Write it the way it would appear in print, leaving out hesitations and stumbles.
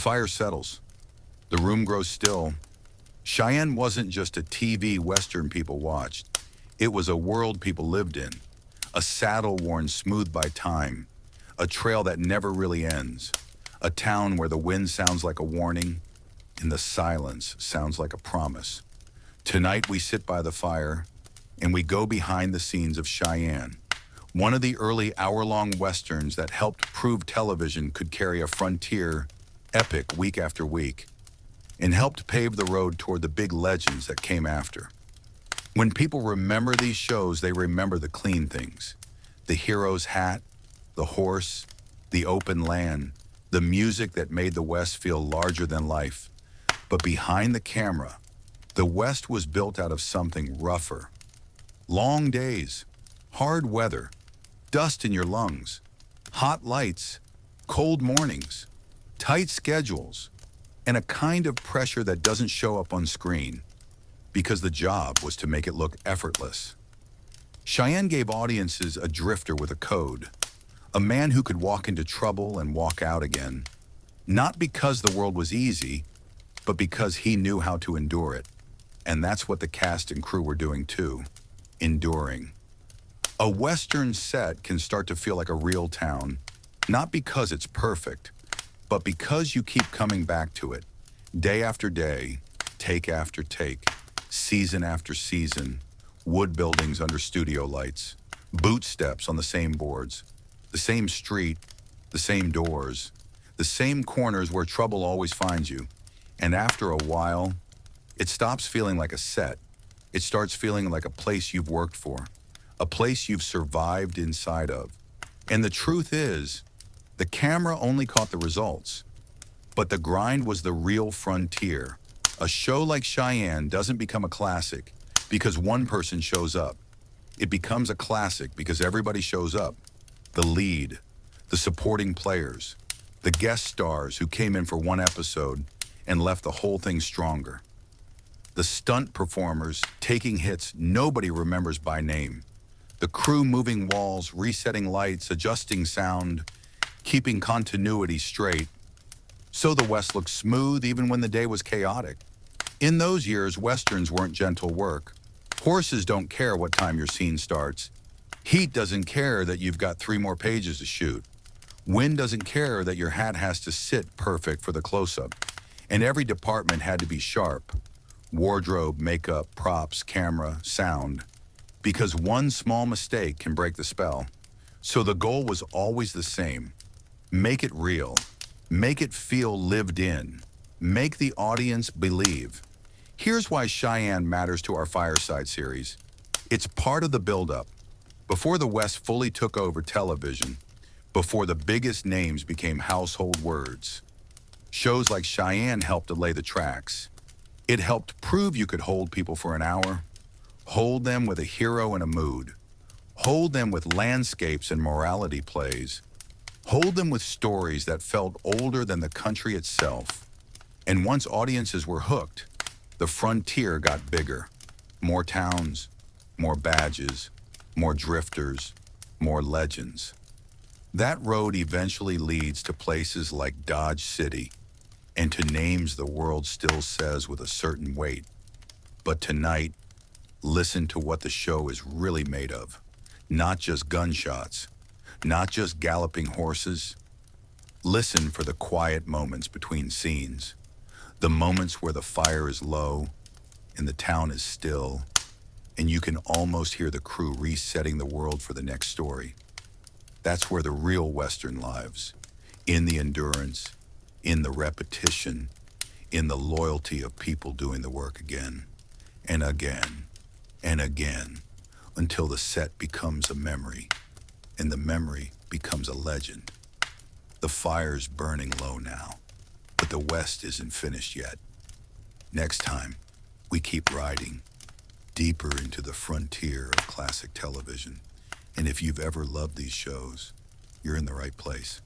fire settles. The room grows still. Cheyenne wasn't just a TV Western people watched. It was a world people lived in. A saddle worn smooth by time. A trail that never really ends. A town where the wind sounds like a warning and the silence sounds like a promise. Tonight we sit by the fire and we go behind the scenes of Cheyenne, one of the early hour-long Westerns that helped prove television could carry a frontier epic week after week, and helped pave the road toward the big legends that came after. When people remember these shows, they remember the clean things. The hero's hat, the horse, the open land, the music that made the West feel larger than life. But behind the camera, the West was built out of something rougher. Long days, hard weather, dust in your lungs, hot lights, cold mornings, tight schedules, and a kind of pressure that doesn't show up on screen because the job was to make it look effortless. Cheyenne gave audiences a drifter with a code, a man who could walk into trouble and walk out again, not because the world was easy, but because he knew how to endure it. And that's what the cast and crew were doing too, enduring. A Western set can start to feel like a real town, not because it's perfect, but because you keep coming back to it, day after day, take after take, season after season, wood buildings under studio lights, boot steps on the same boards, the same street, the same doors, the same corners where trouble always finds you. And after a while, it stops feeling like a set. It starts feeling like a place you've worked for, a place you've survived inside of. And the truth is, the camera only caught the results, but the grind was the real frontier. A show like Cheyenne doesn't become a classic because one person shows up. It becomes a classic because everybody shows up. The lead, the supporting players, the guest stars who came in for one episode and left the whole thing stronger. The stunt performers taking hits nobody remembers by name. The crew moving walls, resetting lights, adjusting sound, keeping continuity straight, so the West looked smooth even when the day was chaotic. In those years, Westerns weren't gentle work. Horses don't care what time your scene starts. Heat doesn't care that you've got 3 more pages to shoot. Wind doesn't care that your hat has to sit perfect for the close-up. And every department had to be sharp. Wardrobe, makeup, props, camera, sound. Because one small mistake can break the spell. So the goal was always the same. Make it real. Make it feel lived in. Make the audience believe. Here's why Cheyenne matters to our Fireside series. It's part of the build-up. Before the West fully took over television, before the biggest names became household words, shows like Cheyenne helped to lay the tracks. It helped prove you could hold people for an hour, hold them with a hero and a mood, hold them with landscapes and morality plays, hold them with stories that felt older than the country itself. And once audiences were hooked, the frontier got bigger. More towns, more badges, more drifters, more legends. That road eventually leads to places like Dodge City and to names the world still says with a certain weight. But tonight, listen to what the show is really made of. Not just gunshots, not just galloping horses. Listen for the quiet moments between scenes, the moments where the fire is low and the town is still, and you can almost hear the crew resetting the world for the next story. That's where the real Western lives, in the endurance, in the repetition, in the loyalty of people doing the work again and again and again until the set becomes a memory and the memory becomes a legend. The fire's burning low now, but the West isn't finished yet. Next time, we keep riding deeper into the frontier of classic television. And if you've ever loved these shows, you're in the right place.